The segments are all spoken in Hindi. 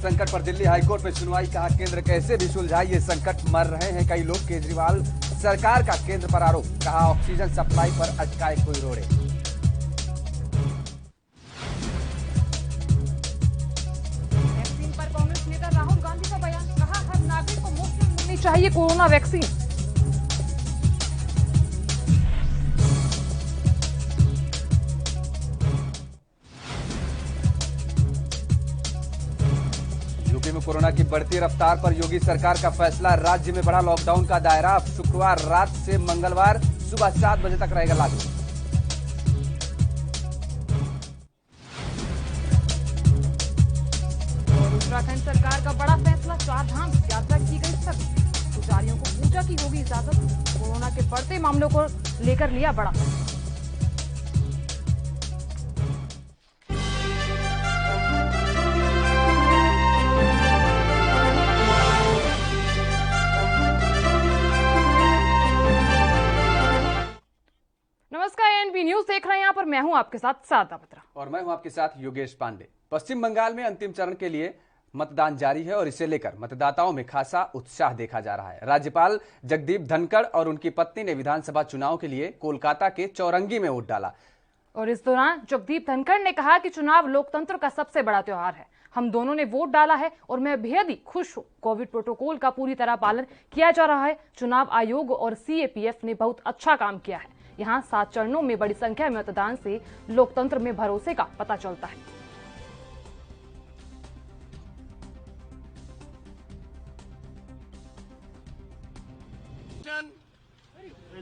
संकट पर दिल्ली हाईकोर्ट में सुनवाई, कहा केंद्र कैसे भी सुलझाए ये संकट, मर रहे हैं कई लोग, केजरीवाल सरकार का केंद्र पर आरोप, कहा ऑक्सीजन सप्लाई पर अटकाए कोई रोड़े। वैक्सीन पर कांग्रेस नेता राहुल गांधी का बयान, कहा हर नागरिक को मुफ्त में मिलनी चाहिए कोरोना वैक्सीन। यूपी में कोरोना की बढ़ती रफ्तार पर योगी सरकार का फैसला, राज्य में बढ़ा लॉकडाउन का दायरा, अब शुक्रवार रात से मंगलवार सुबह 7 बजे तक रहेगा लागू। और उत्तराखंड सरकार का बड़ा फैसला, 4 धाम यात्रा की गई स्थगित, पुजारियों को पूजा की होगी इजाजत, कोरोना के बढ़ते मामलों को लेकर लिया बड़ा फैसला। नमस्कार, एएनबी न्यूज देख रहे हैं, यहाँ पर मैं हूं आपके साथ सादा बत्रा और मैं हूं आपके साथ योगेश पांडे। पश्चिम बंगाल में अंतिम चरण के लिए मतदान जारी है और इसे लेकर मतदाताओं में खासा उत्साह देखा जा रहा है। राज्यपाल जगदीप धनखड़ और उनकी पत्नी ने विधानसभा चुनाव के लिए कोलकाता के चौरंगी में वोट डाला। और इस दौरान जगदीप धनखड़ ने कहा कि चुनाव लोकतंत्र का सबसे बड़ा त्योहार है, हम दोनों ने वोट डाला है और मैं बेहद ही खुश हूँ। कोविड प्रोटोकॉल का पूरी तरह पालन किया जा रहा है। चुनाव आयोग और सीएपीएफ ने बहुत अच्छा काम किया है। यहाँ 7 चरणों में बड़ी संख्या में मतदान से लोकतंत्र में भरोसे का पता चलता है।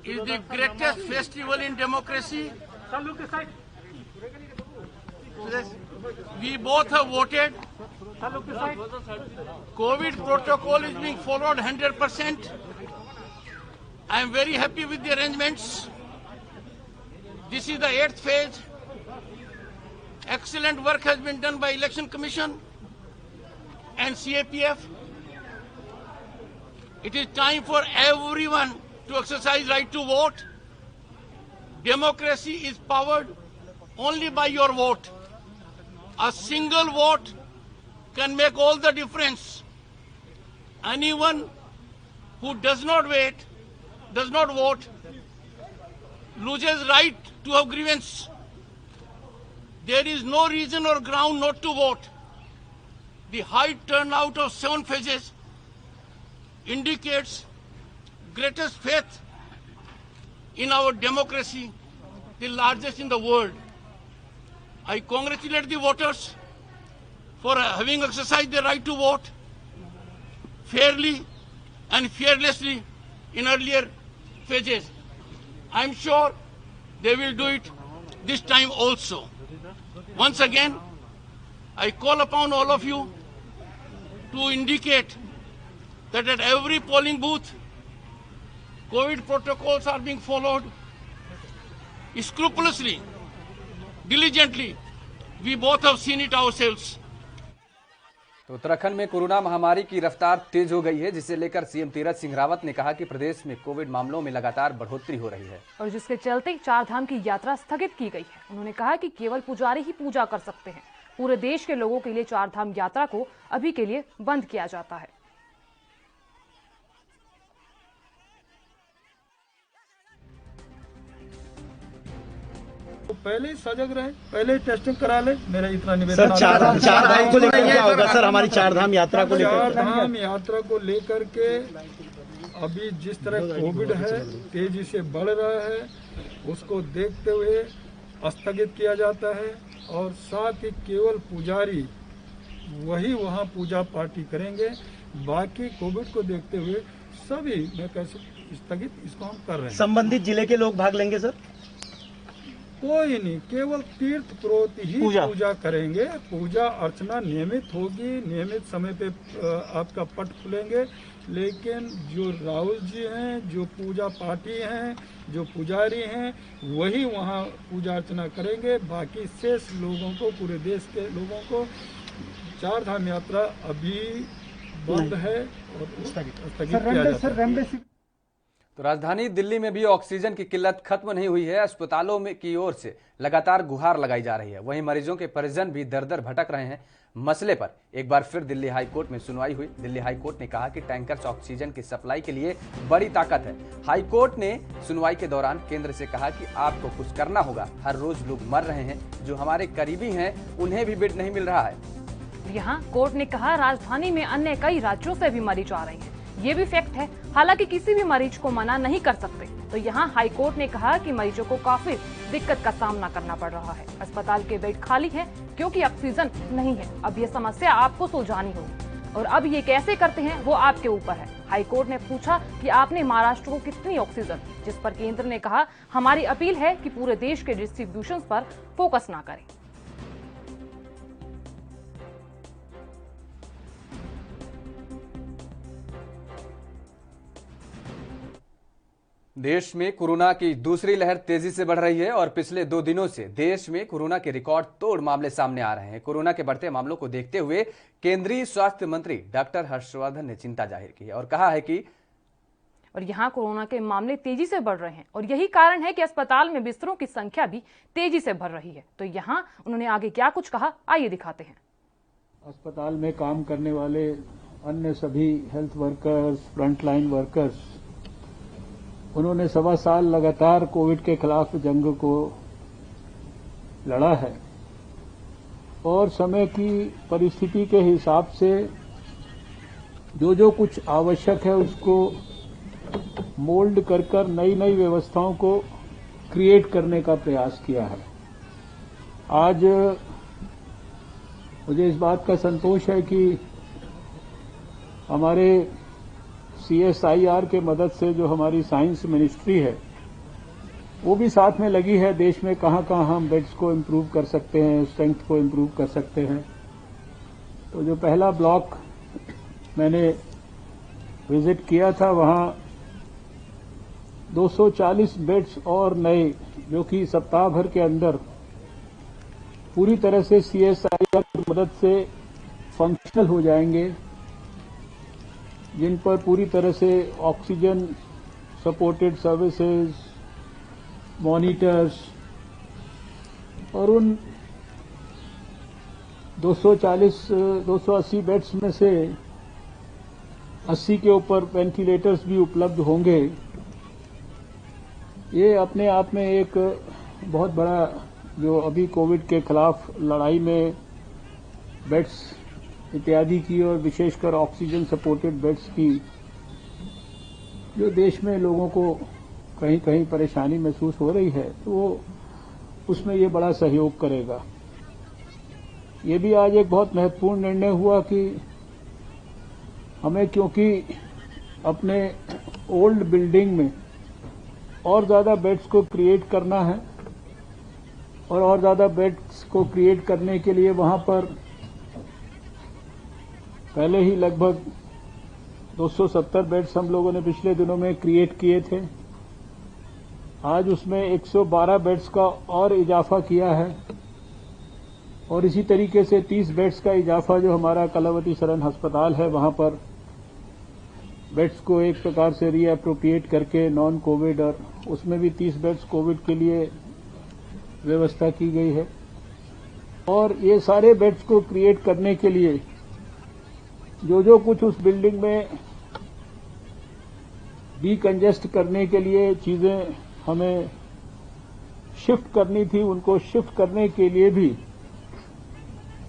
Is the greatest festival in democracy. We both have voted. COVID protocol is being followed 100%. I am very happy with the arrangements. This is the 8th phase. Excellent work has been done by Election Commission and CAPF. It is time for everyone to exercise right to vote. Democracy is powered only by your vote. A single vote can make all the difference. Anyone who does not vote, loses right to have grievance. There is no reason or ground not to vote. The high turnout of 7 phases indicates greatest faith in our democracy, the largest in the world. I congratulate the voters for having exercised their right to vote fairly and fearlessly in earlier phases. I am sure they will do it this time also. Once again, I call upon all of you to indicate that at every polling booth, COVID protocols are being followed scrupulously, diligently. We both have seen it ourselves. तो उत्तराखंड में कोरोना महामारी की रफ्तार तेज हो गई है, जिसे लेकर सीएम तीरथ सिंह रावत ने कहा कि प्रदेश में कोविड मामलों में लगातार बढ़ोतरी हो रही है और जिसके चलते 4 धाम की यात्रा स्थगित की गई है। उन्होंने कहा कि केवल पुजारी ही पूजा कर सकते हैं। पूरे देश के लोगों के लिए 4 धाम यात्रा को अभी के लिए बंद किया जाता है। तो पहले ही सजग रहे, पहले ही टेस्टिंग करा ले। मेरा इतना निवेदन सर, चार धाम को लेकर क्या होगा सर? हमारी 4 धाम यात्रा को लेकर 4 धाम यात्रा को लेकर के अभी जिस तरह कोविड है तेजी से बढ़ रहा है, उसको देखते हुए स्थगित किया जाता है और साथ ही केवल पुजारी वही वहाँ पूजा पाठी करेंगे। बाकी कोविड को देखते हुए सभी मैं कैसे स्थगित इसको हम कर रहे हैं। संबंधित जिले के लोग भाग लेंगे सर? कोई नहीं, केवल तीर्थ पुरोहित ही पूजा करेंगे। पूजा अर्चना नियमित होगी, नियमित समय पे आपका पट खुलेंगे। लेकिन जो राहुल जी हैं, जो पूजा पाठी हैं, जो पुजारी हैं, वही वहाँ पूजा अर्चना करेंगे। बाकी शेष लोगों को, पूरे देश के लोगों को 4 धाम यात्रा अभी बंद है और स्थगित किया जाता है। तो राजधानी दिल्ली में भी ऑक्सीजन की किल्लत खत्म नहीं हुई है। अस्पतालों में की ओर से लगातार गुहार लगाई जा रही है। वहीं मरीजों के परिजन भी दर दर भटक रहे हैं। मसले पर एक बार फिर दिल्ली हाई कोर्ट में सुनवाई हुई। दिल्ली हाई कोर्ट ने कहा कि टैंकर्स ऑक्सीजन की सप्लाई के लिए बड़ी ताकत है। हाई कोर्ट ने सुनवाई के दौरान केंद्र से कहा कि आपको कुछ करना होगा, हर रोज लोग मर रहे हैं, जो हमारे करीबी हैं उन्हें भी बेड नहीं मिल रहा है। यहाँ कोर्ट ने कहा राजधानी में अन्य कई राज्यों से भी मरीज आ रहे हैं, ये भी फैक्ट है। हालांकि किसी भी मरीज को मना नहीं कर सकते। तो यहाँ हाई कोर्ट ने कहा कि मरीजों को काफी दिक्कत का सामना करना पड़ रहा है। अस्पताल के बेड खाली हैं क्योंकि ऑक्सीजन नहीं है। अब ये समस्या आपको सुलझानी होगी और अब ये कैसे करते हैं वो आपके ऊपर है। हाई कोर्ट ने पूछा कि आपने महाराष्ट्र को कितनी ऑक्सीजन, जिस पर केंद्र ने कहा हमारी अपील है कि पूरे देश के डिस्ट्रीब्यूशन पर फोकस ना करें। देश में कोरोना की दूसरी लहर तेजी से बढ़ रही है और पिछले 2 दिनों से देश में कोरोना के रिकॉर्ड तोड़ मामले सामने आ रहे हैं। कोरोना के बढ़ते मामलों को देखते हुए केंद्रीय स्वास्थ्य मंत्री डॉक्टर हर्षवर्धन ने चिंता जाहिर की है और कहा है कि और यहाँ कोरोना के मामले तेजी से बढ़ रहे हैं और यही कारण है कि अस्पताल में बिस्तरों की संख्या भी तेजी से बढ़ रही है। तो यहाँ उन्होंने आगे क्या कुछ कहा, आइए दिखाते हैं। अस्पताल में काम करने वाले अन्य सभी हेल्थ वर्कर्स, फ्रंटलाइन वर्कर्स, उन्होंने 1.25 साल लगातार कोविड के खिलाफ जंग को लड़ा है और समय की परिस्थिति के हिसाब से जो कुछ आवश्यक है उसको मोल्ड कर नई नई व्यवस्थाओं को क्रिएट करने का प्रयास किया है। आज मुझे इस बात का संतोष है कि हमारे CSIR के मदद से जो हमारी साइंस मिनिस्ट्री है वो भी साथ में लगी है। देश में कहां हम बेड्स को इम्प्रूव कर सकते हैं, स्ट्रेंथ को इम्प्रूव कर सकते हैं। तो जो पहला ब्लॉक मैंने विजिट किया था वहां 240 बेड्स और नए जो कि सप्ताह भर के अंदर पूरी तरह से CSIR की मदद से फंक्शनल हो जाएंगे, जिन पर पूरी तरह से ऑक्सीजन सपोर्टेड सर्विसेज, मॉनिटर्स और उन 280 बेड्स में से 80 के ऊपर वेंटिलेटर्स भी उपलब्ध होंगे। ये अपने आप में एक बहुत बड़ा जो अभी कोविड के खिलाफ लड़ाई में बेड्स इत्यादि की और विशेषकर ऑक्सीजन सपोर्टेड बेड्स की जो देश में लोगों को कहीं कहीं परेशानी महसूस हो रही है, तो वो उसमें ये बड़ा सहयोग करेगा। ये भी आज एक बहुत महत्वपूर्ण निर्णय हुआ कि हमें, क्योंकि अपने ओल्ड बिल्डिंग में और ज्यादा बेड्स को क्रिएट करना है और ज्यादा बेड्स को क्रिएट करने के लिए वहां पर पहले ही लगभग 270 बेड्स हम लोगों ने पिछले दिनों में क्रिएट किए थे। आज उसमें 112 बेड्स का और इजाफा किया है और इसी तरीके से 30 बेड्स का इजाफा जो हमारा कलावती शरण अस्पताल है वहां पर बेड्स को एक प्रकार से रीएप्रोप्रिएट करके नॉन कोविड, और उसमें भी 30 बेड्स कोविड के लिए व्यवस्था की गई है। और ये सारे बेड्स को क्रिएट करने के लिए जो कुछ उस बिल्डिंग में डीकंजेस्ट करने के लिए चीजें हमें शिफ्ट करनी थी, उनको शिफ्ट करने के लिए भी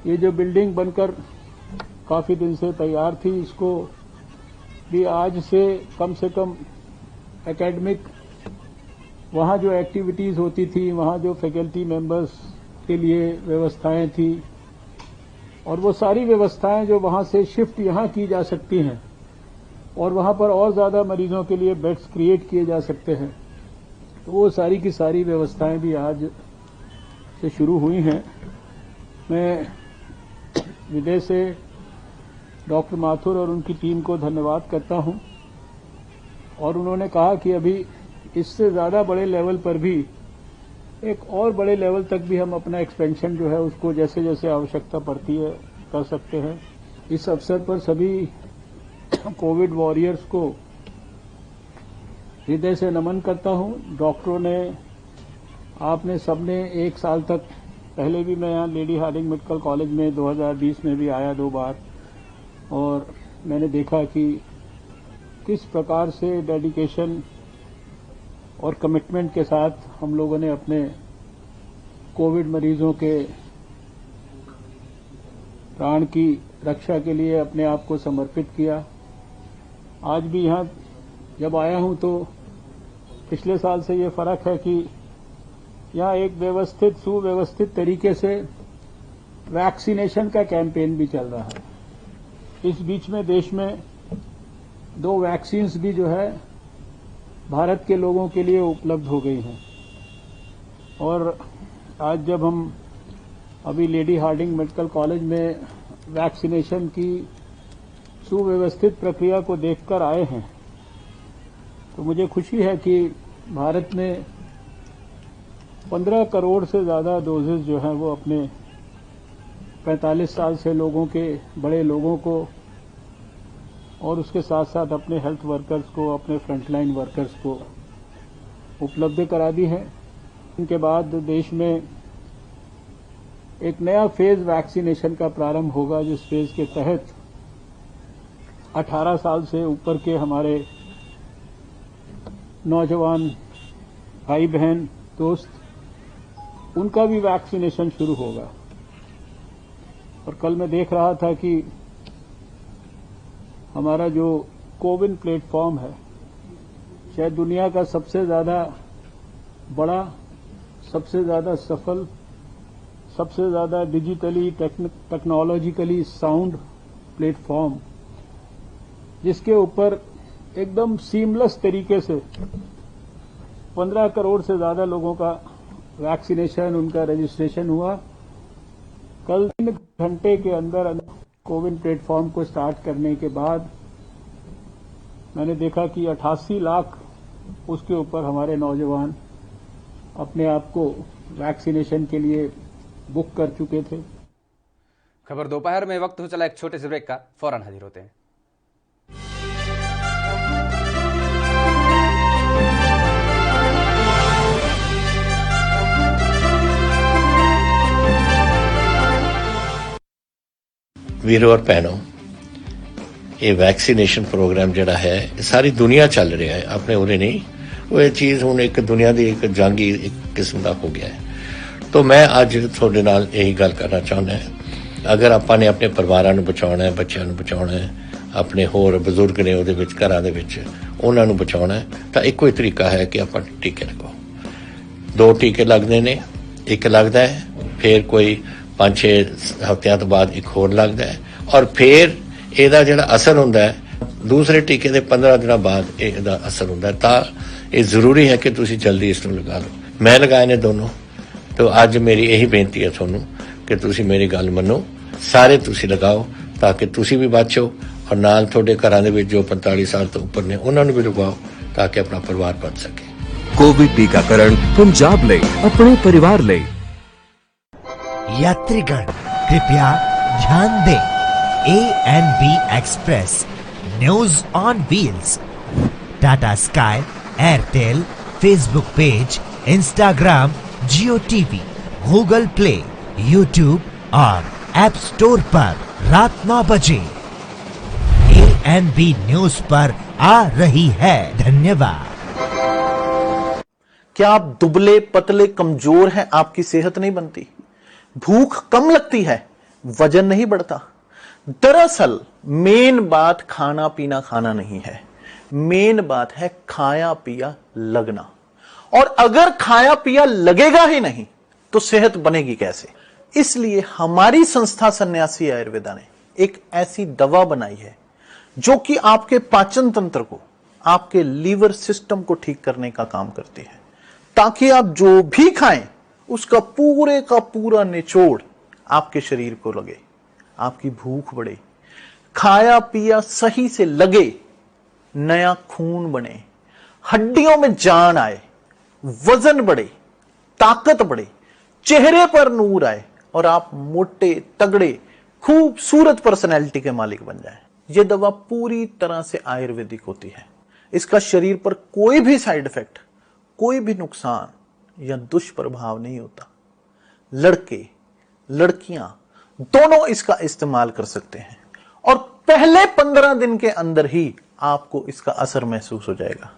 ये जो बिल्डिंग बनकर काफी दिन से तैयार थी, इसको भी आज से कम एकेडमिक वहां जो एक्टिविटीज होती थी, वहां जो फैकल्टी मेंबर्स के लिए व्यवस्थाएं थी और वो सारी व्यवस्थाएं जो वहां से शिफ्ट यहां की जा सकती हैं और वहां पर और ज्यादा मरीजों के लिए बेड्स क्रिएट किए जा सकते हैं, तो वो सारी की सारी व्यवस्थाएं भी आज से शुरू हुई हैं। मैं विदेश से डॉक्टर माथुर और उनकी टीम को धन्यवाद करता हूं और उन्होंने कहा कि अभी इससे ज्यादा बड़े लेवल पर भी, एक और बड़े लेवल तक भी हम अपना एक्सपेंशन जो है उसको जैसे जैसे आवश्यकता पड़ती है कर सकते हैं। इस अवसर पर सभी कोविड वॉरियर्स को हृदय से नमन करता हूं। डॉक्टरों ने, आपने सबने 1 साल तक पहले भी मैं यहाँ लेडी हार्डिंग मेडिकल कॉलेज में 2020 में भी आया 2 बार, और मैंने देखा कि किस प्रकार से डेडिकेशन और कमिटमेंट के साथ हम लोगों ने अपने कोविड मरीजों के प्राण की रक्षा के लिए अपने आप को समर्पित किया। आज भी यहाँ जब आया हूँ तो पिछले साल से ये फर्क है कि यहाँ एक व्यवस्थित सुव्यवस्थित तरीके से वैक्सीनेशन का कैंपेन भी चल रहा है। इस बीच में देश में 2 वैक्सीन्स भी जो है भारत के लोगों के लिए उपलब्ध हो गई हैं। और आज जब हम अभी लेडी हार्डिंग मेडिकल कॉलेज में वैक्सीनेशन की सुव्यवस्थित प्रक्रिया को देखकर आए हैं, तो मुझे खुशी है कि भारत में 15 करोड़ से ज़्यादा डोजेज जो हैं वो अपने 45 साल से लोगों के, बड़े लोगों को और उसके साथ साथ अपने हेल्थ वर्कर्स को, अपने फ्रंटलाइन वर्कर्स को उपलब्ध करा दी है। इनके बाद देश में एक नया फेज वैक्सीनेशन का प्रारंभ होगा, जिस फेज के तहत 18 साल से ऊपर के हमारे नौजवान भाई बहन दोस्त, उनका भी वैक्सीनेशन शुरू होगा। और कल मैं देख रहा था कि हमारा जो कोविन प्लेटफॉर्म है, शायद दुनिया का सबसे ज्यादा बड़ा, सबसे ज्यादा सफल, सबसे ज्यादा डिजिटली टेक्नोलॉजिकली साउंड प्लेटफॉर्म, जिसके ऊपर एकदम सीमलेस तरीके से 15 करोड़ से ज्यादा लोगों का वैक्सीनेशन, उनका रजिस्ट्रेशन हुआ। कल 3 घंटे के अंदर कोविन प्लेटफॉर्म को स्टार्ट करने के बाद मैंने देखा कि 88 लाख उसके ऊपर हमारे नौजवान अपने आप को वैक्सीनेशन के लिए बुक कर चुके थे। खबर दोपहर में वक्त हो चला एक छोटे से ब्रेक का, फौरन हाजिर होते हैं। वीरों और बहनों, ये वैक्सीनेशन प्रोग्राम जड़ा है सारी दुनिया चल रहा है, अपने उरे नहीं। वो चीज़ हुण एक दुनिया की एक जंग एक किस्म का हो गया है। तो मैं अज थोड़े नाल यही गल करना चाहुंदा है, अगर आपां ने अपने परिवारां नूं बचाउणा है, बच्चों नूं बचाउणा है, अपने होर बजुर्ग ने उहदे विच घरां दे विच उहनां नूं बचाउणा है, तां इक्को ही तरीका है कि आपां टीके लगाओ। 2 टीके लगदे ने, एक लगदा है, फिर कोई 5-6 हफ्तियां तो बाद एक होर लगदा है, और फिर ਇਹਦਾ ਜਿਹੜਾ असर ਹੁੰਦਾ है दूसरे टीके के 15 दिनों बाद ਇਹਦਾ असर ਹੁੰਦਾ है। ਤਾਂ ਇਹ ਜ਼ਰੂਰੀ है कि ਤੁਸੀਂ जल्दी इसनूं लगा लो। मैं लगाए ने दोनों, तो अज मेरी यही बेनती है ਤੁਹਾਨੂੰ कि ਤੁਸੀਂ मेरी गल मनो, सारे ਤੁਸੀਂ लगाओ ताकि ਤੁਸੀਂ भी बचो और नाल ਤੁਹਾਡੇ ਘਰਾਂ ਦੇ ਵਿੱਚ जो 45 साल तो ऊपर ने ਉਹਨਾਂ ਨੂੰ भी लगाओ ताकि अपना परिवार बच सके। कोविड टीकाकरण पंजाब ਲਈ, अपने परिवार ਲਈ। यात्रीगण कृपया ध्यान दें, ANB express news on wheels, Tata sky, Airtel, Facebook page, Instagram, Jio TV, Google play, YouTube और ऐप स्टोर पर रात 9 बजे ANB न्यूज पर आ रही है। धन्यवाद। क्या आप दुबले पतले कमजोर हैं? आपकी सेहत नहीं बनती, भूख कम लगती है, वजन नहीं बढ़ता? दरअसल मेन बात खाना पीना खाना नहीं है, मेन बात है खाया पिया लगना। और अगर खाया पिया लगेगा ही नहीं तो सेहत बनेगी कैसे? इसलिए हमारी संस्था सन्यासी आयुर्वेदा ने एक ऐसी दवा बनाई है जो कि आपके पाचन तंत्र को, आपके लीवर सिस्टम को ठीक करने का काम करती है, ताकि आप जो भी खाएं उसका पूरे का पूरा निचोड़ आपके शरीर को लगे, आपकी भूख बढ़े, खाया पिया सही से लगे, नया खून बने, हड्डियों में जान आए, वजन बढ़े, ताकत बढ़े, चेहरे पर नूर आए और आप मोटे तगड़े खूबसूरत पर्सनैलिटी के मालिक बन जाएं। यह दवा पूरी तरह से आयुर्वेदिक होती है। इसका शरीर पर कोई भी साइड इफेक्ट, कोई भी नुकसान या दुष्प्रभाव नहीं होता। लड़के लड़कियां दोनों इसका इस्तेमाल कर सकते हैं और पहले 15 दिन के अंदर ही आपको इसका असर महसूस हो जाएगा।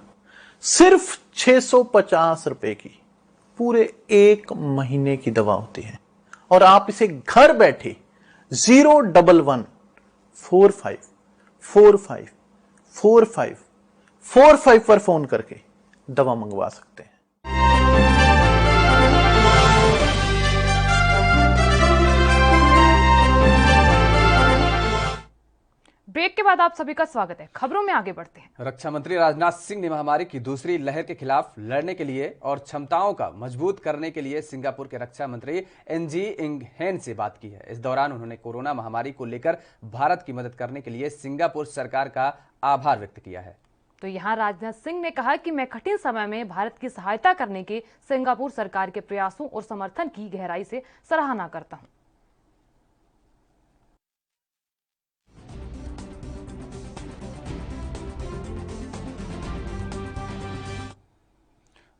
सिर्फ 650 रुपए की पूरे 1 महीने की दवा होती है और आप इसे घर बैठे 01145454545 पर फोन करके दवा मंगवा सकते हैं। ब्रेक के बाद आप सभी का स्वागत है। खबरों में आगे बढ़ते हैं। रक्षा मंत्री राजनाथ सिंह ने महामारी की दूसरी लहर के खिलाफ लड़ने के लिए और क्षमताओं का मजबूत करने के लिए सिंगापुर के रक्षा मंत्री NG Ing Hen से बात की है। इस दौरान उन्होंने कोरोना महामारी को लेकर भारत की मदद करने के लिए सिंगापुर सरकार का आभार व्यक्त किया है। तो यहाँ राजनाथ सिंह ने कहा कि मैं कठिन समय में भारत की सहायता करने के सिंगापुर सरकार के प्रयासों और समर्थन की गहराई से सराहना करता हूँ।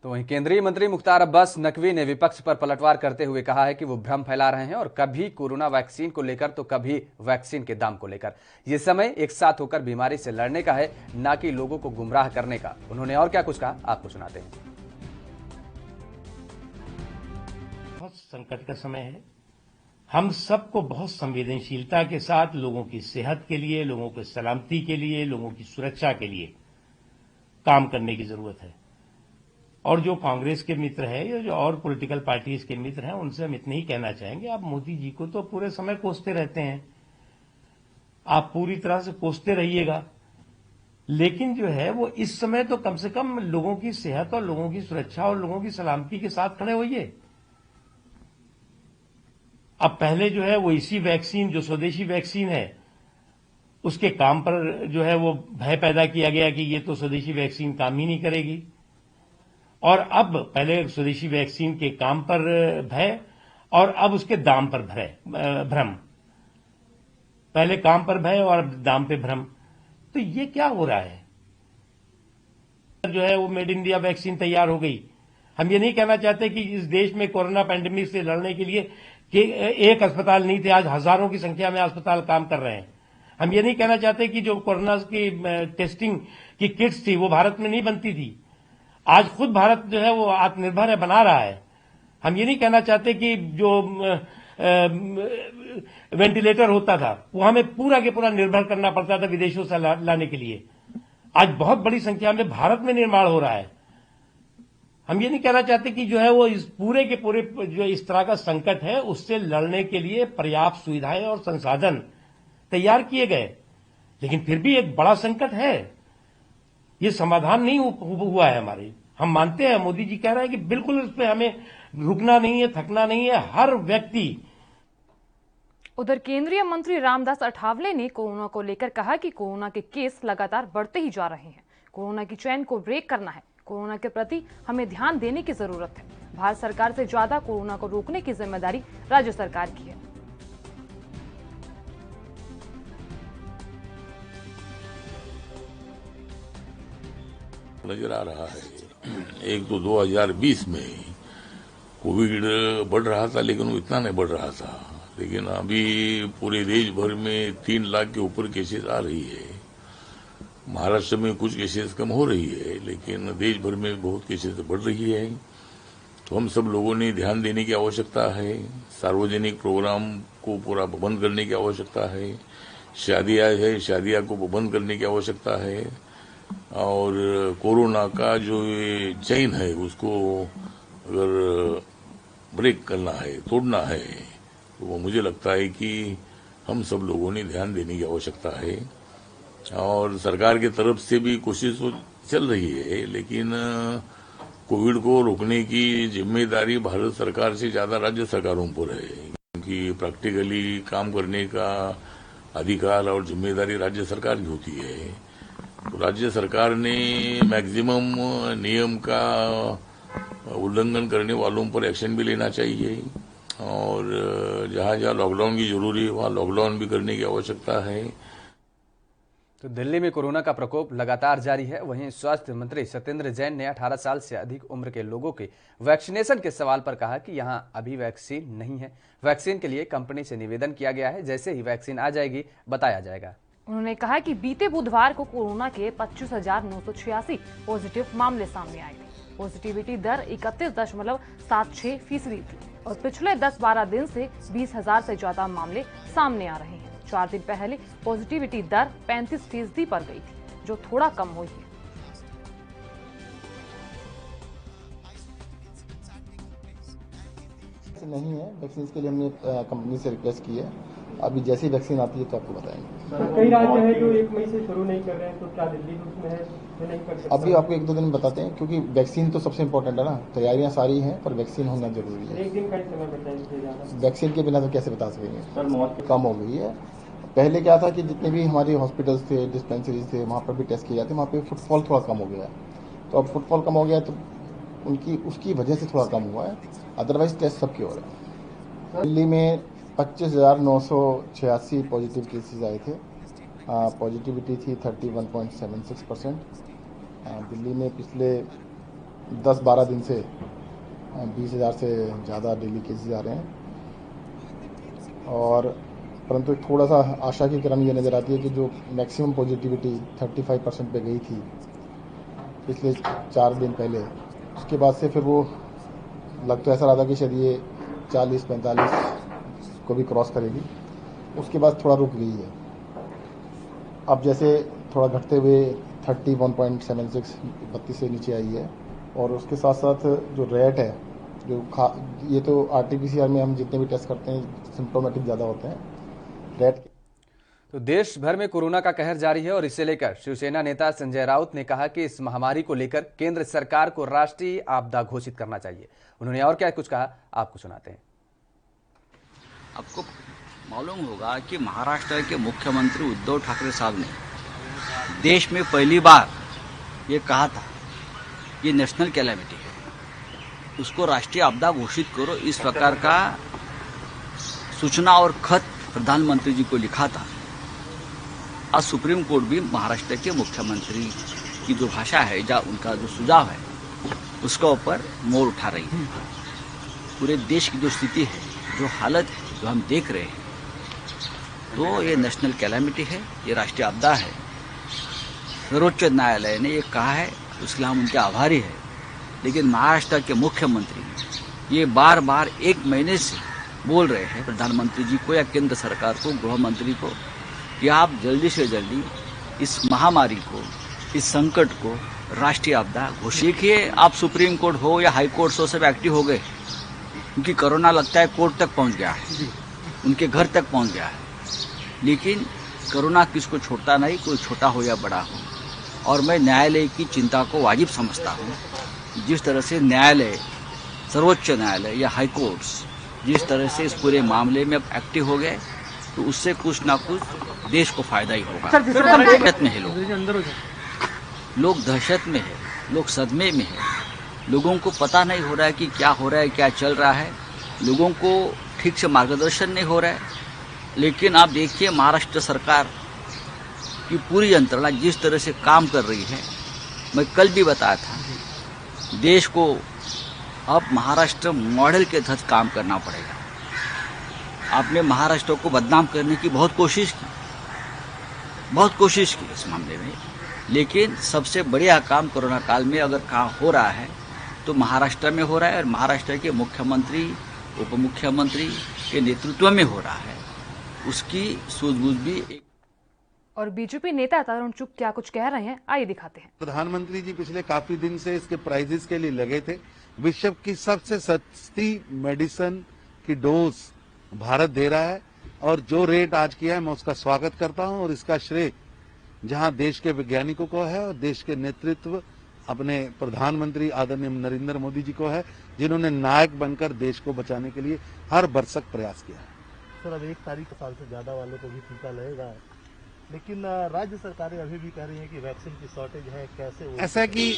तो वहीं केंद्रीय मंत्री मुख्तार अब्बास नकवी ने विपक्ष पर पलटवार करते हुए कहा है कि वो भ्रम फैला रहे हैं और कभी कोरोना वैक्सीन को लेकर तो कभी वैक्सीन के दाम को लेकर। ये समय एक साथ होकर बीमारी से लड़ने का है, ना कि लोगों को गुमराह करने का। उन्होंने और क्या कुछ कहा, आपको सुनाते हैं। बहुत संकट का समय है। हम सबको बहुत संवेदनशीलता के साथ लोगों की सेहत के लिए, लोगों की सलामती के लिए, लोगों की सुरक्षा के लिए काम करने की जरूरत है। और जो कांग्रेस के मित्र है या जो और पॉलिटिकल पार्टीज के मित्र हैं, उनसे हम इतने ही कहना चाहेंगे, आप मोदी जी को तो पूरे समय कोसते रहते हैं, आप पूरी तरह से कोसते रहिएगा, लेकिन जो है वो इस समय तो कम से कम लोगों की सेहत और लोगों की सुरक्षा और लोगों की सलामती के साथ खड़े होइए। अब पहले जो है वो इसी वैक्सीन, जो स्वदेशी वैक्सीन है, उसके काम पर जो है वो भय पैदा किया गया कि ये तो स्वदेशी वैक्सीन काम ही नहीं करेगी। और अब पहले स्वदेशी वैक्सीन के काम पर भय और अब उसके दाम पर भ्रम। पहले काम पर भय और अब दाम पे भ्रम। तो ये क्या हो रहा है? जो है वो मेड इंडिया वैक्सीन तैयार हो गई। हम ये नहीं कहना चाहते कि इस देश में कोरोना पैंडेमिक से लड़ने के लिए कि एक अस्पताल नहीं थे, आज हजारों की संख्या में अस्पताल काम कर रहे हैं। हम ये नहीं कहना चाहते कि जो कोरोना की टेस्टिंग की किट्स थी वो भारत में नहीं बनती थी, आज खुद भारत जो है वो आत्मनिर्भर है, बना रहा है। हम ये नहीं कहना चाहते कि जो वेंटिलेटर होता था वो हमें पूरा के पूरा निर्भर करना पड़ता था विदेशों से लाने के लिए, आज बहुत बड़ी संख्या में भारत में निर्माण हो रहा है। हम ये नहीं कहना चाहते कि जो है वो इस पूरे के पूरे जो इस तरह का संकट है उससे लड़ने के लिए पर्याप्त सुविधाएं और संसाधन तैयार किए गए, लेकिन फिर भी एक बड़ा संकट है, ये समाधान नहीं हुआ है हमारे। हम मानते हैं, मोदी जी कह रहे हैं कि बिल्कुल इस पे हमें रुकना नहीं है, थकना नहीं है, हर व्यक्ति। उधर केंद्रीय मंत्री रामदास अठावले ने कोरोना को लेकर कहा कि कोरोना के केस लगातार बढ़ते ही जा रहे हैं, कोरोना की चेन को ब्रेक करना है, कोरोना के प्रति हमें ध्यान देने की जरूरत है। भारत सरकार से ज्यादा कोरोना को रोकने की जिम्मेदारी राज्य सरकार की है। नजर आ रहा है। एक तो 2020 में कोविड बढ़ रहा था, लेकिन वो इतना नहीं बढ़ रहा था, लेकिन अभी पूरे देश भर में 3 लाख के ऊपर केसेस आ रही है। महाराष्ट्र में कुछ केसेस कम हो रही है, लेकिन देश भर में बहुत केसेस बढ़ रही है। तो हम सब लोगों ने ध्यान देने की आवश्यकता है, सार्वजनिक प्रोग्राम को पूरा बंद करने की आवश्यकता है, शादियां को बंद करने की आवश्यकता है, और कोरोना का जो ये चेन है उसको अगर ब्रेक करना है, तोड़ना है, तो वो मुझे लगता है कि हम सब लोगों ने ध्यान देने की आवश्यकता है। और सरकार की तरफ से भी कोशिश तो चल रही है, लेकिन कोविड को रोकने की जिम्मेदारी भारत सरकार से ज्यादा राज्य सरकारों पर है, क्योंकि प्रैक्टिकली काम करने का अधिकार और जिम्मेदारी राज्य सरकार की होती है। तो राज्य सरकार ने मैक्सिमम नियम का उल्लंघन करने वालों पर एक्शन भी लेना चाहिए, और जहां जहां लॉकडाउन की जरूरी है वहां लॉकडाउन भी करने की आवश्यकता है। तो दिल्ली में कोरोना का प्रकोप लगातार जारी है। वहीं स्वास्थ्य मंत्री सत्येंद्र जैन ने 18 साल से अधिक उम्र के लोगों के वैक्सीनेशन के सवाल पर कहा कि यहां अभी वैक्सीन नहीं है। वैक्सीन के लिए कंपनी से निवेदन किया गया है, जैसे ही वैक्सीन आ जाएगी बताया जाएगा। उन्होंने कहा कि बीते बुधवार को कोरोना के 25,986 पॉजिटिव मामले सामने आए थे। पॉजिटिविटी दर 31.76% थी और पिछले 10-12 दिन से 20,000 से ज्यादा मामले सामने आ रहे हैं। 4 दिन पहले पॉजिटिविटी दर 35% पर गई थी, जो थोड़ा कम हुई है। नहीं है वैक्सीन के लिए हमने कंपनी से रिक्वेस्ट की है। अभी जैसी वैक्सीन आती है तो आपको बताएंगे। कई राज्य हैं जो 1 मई से शुरू नहीं कर रहे हैं, तो क्या दिल्ली उसमें है जो नहीं कर सकते? अभी आपको 1-2 दिन में बताते हैं, क्योंकि वैक्सीन तो सबसे इम्पोर्टेंट है ना। तैयारियां सारी हैं पर वैक्सीन होना जरूरी है। 1 दिन का ही समय बताएंगे। वैक्सीन के बिना तो कैसे बता सकेंगे। मौत कम हो गई है। पहले क्या था कि जितने भी हमारे हॉस्पिटल्स थे, डिस्पेंसरीज थे, वहाँ पर भी टेस्ट किए जाते, वहाँ पे फुटफॉल थोड़ा कम हो गया है। तो अब फुटफॉल कम हो गया है तो उसकी वजह से थोड़ा कम हुआ है, अदरवाइज टेस्ट सबके हो रहे हैं। दिल्ली में 25,986 पॉजिटिव केसेस आए थे। पॉजिटिविटी थी 31.76%। दिल्ली में पिछले 10-12 दिन से 20,000 से ज़्यादा डेली केसेस आ रहे हैं। और परंतु थोड़ा सा आशा की किरण ये नज़र आती है कि जो मैक्सिमम पॉजिटिविटी 35% पे गई थी पिछले 4 दिन पहले, उसके बाद से फिर वो लग तो ऐसा रहा था कि शायद ये 40-45 को भी क्रॉस करेगी। उसके बाद थोड़ा रुक गई है। अब जैसे थोड़ा घटते हुए 31.76 32 से नीचे आई है। और उसके साथ साथ जो रेट है, ये तो RT-PCR में हम जितने भी टेस्ट करते हैं सिम्प्टोमेटिक ज़्यादा होते हैं रेट। तो देश भर में कोरोना का कहर जारी है और इसे लेकर शिवसेना नेता संजय राउत ने कहा कि इस महामारी को लेकर केंद्र सरकार को राष्ट्रीय आपदा घोषित करना चाहिए। उन्होंने और क्या कुछ कहा, आपको सुनाते हैं। आपको मालूम होगा कि महाराष्ट्र के मुख्यमंत्री उद्धव ठाकरे साहब ने देश में पहली बार ये कहा था ये नेशनल कैलेमिटी है, उसको राष्ट्रीय आपदा घोषित करो। इस प्रकार का सूचना और खत प्रधानमंत्री जी को लिखा था। आज सुप्रीम कोर्ट भी महाराष्ट्र के मुख्यमंत्री की जो भाषा है या उनका जो सुझाव है उसका ऊपर मोड़ उठा रही है। पूरे देश की जो स्थिति है, जो हालत है, जो हम देख रहे हैं, तो ये नेशनल कैलेमिटी है, ये राष्ट्रीय आपदा है। सर्वोच्च न्यायालय ने ये कहा है, उसके लिए हम उनके आभारी हैं। लेकिन महाराष्ट्र के मुख्यमंत्री ये बार बार 1 महीने से बोल रहे हैं प्रधानमंत्री जी को या केंद्र सरकार को, गृह मंत्री को, कि आप जल्दी से जल्दी इस महामारी को, इस संकट को राष्ट्रीय आपदा घोषित किए। आप सुप्रीम कोर्ट हो या हाई कोर्ट हो, सब एक्टिव हो गए, क्योंकि कोरोना लगता है कोर्ट तक पहुंच गया है, उनके घर तक पहुंच गया है। लेकिन कोरोना किसको छोड़ता नहीं, कोई छोटा हो या बड़ा हो। और मैं न्यायालय की चिंता को वाजिब समझता हूँ। जिस तरह से न्यायालय, सर्वोच्च न्यायालय या हाई कोर्ट्स जिस तरह से इस पूरे मामले में अब एक्टिव हो गए, तो उससे कुछ ना कुछ देश को फायदा ही होगा। दहशत में है लोग दहशत में है, लोग सदमे में है। लोगों को पता नहीं हो रहा है कि क्या हो रहा है, क्या चल रहा है। लोगों को ठीक से मार्गदर्शन नहीं हो रहा है। लेकिन आप देखिए महाराष्ट्र सरकार की पूरी यंत्रणा जिस तरह से काम कर रही है। मैं कल भी बताया था, देश को अब महाराष्ट्र मॉडल के तहत काम करना पड़ेगा। आपने महाराष्ट्र को बदनाम करने की बहुत कोशिश की इस मामले में। लेकिन सबसे बढ़िया काम कोरोना काल में अगर कहाँ हो रहा है तो महाराष्ट्र में हो रहा है, और महाराष्ट्र के मुख्यमंत्री, उप मुख्यमंत्री के नेतृत्व में हो रहा है। उसकी सूझबूझ भी और बीजेपी नेता तरुण चुग क्या कुछ कह रहे हैं, आइए दिखाते हैं। प्रधानमंत्री जी पिछले काफी दिन से इसके प्राइजेस के लिए लगे थे। विश्व की सबसे सस्ती मेडिसिन की डोज भारत दे रहा है, और जो रेट आज किया है मैं उसका स्वागत करता हूं। और इसका श्रेय जहां देश के वैज्ञानिकों को है और देश के नेतृत्व अपने प्रधानमंत्री आदरणीय नरेंद्र मोदी जी को है, जिन्होंने नायक बनकर देश को बचाने के लिए हर भरसक प्रयास किया है। सर, अब 1 तारीख साल से ज्यादा वालों को भी टीका लगेगा, लेकिन राज्य सरकारें अभी भी कह रही हैं कि वैक्सीन की शॉर्टेज है। कैसे ऐसा कि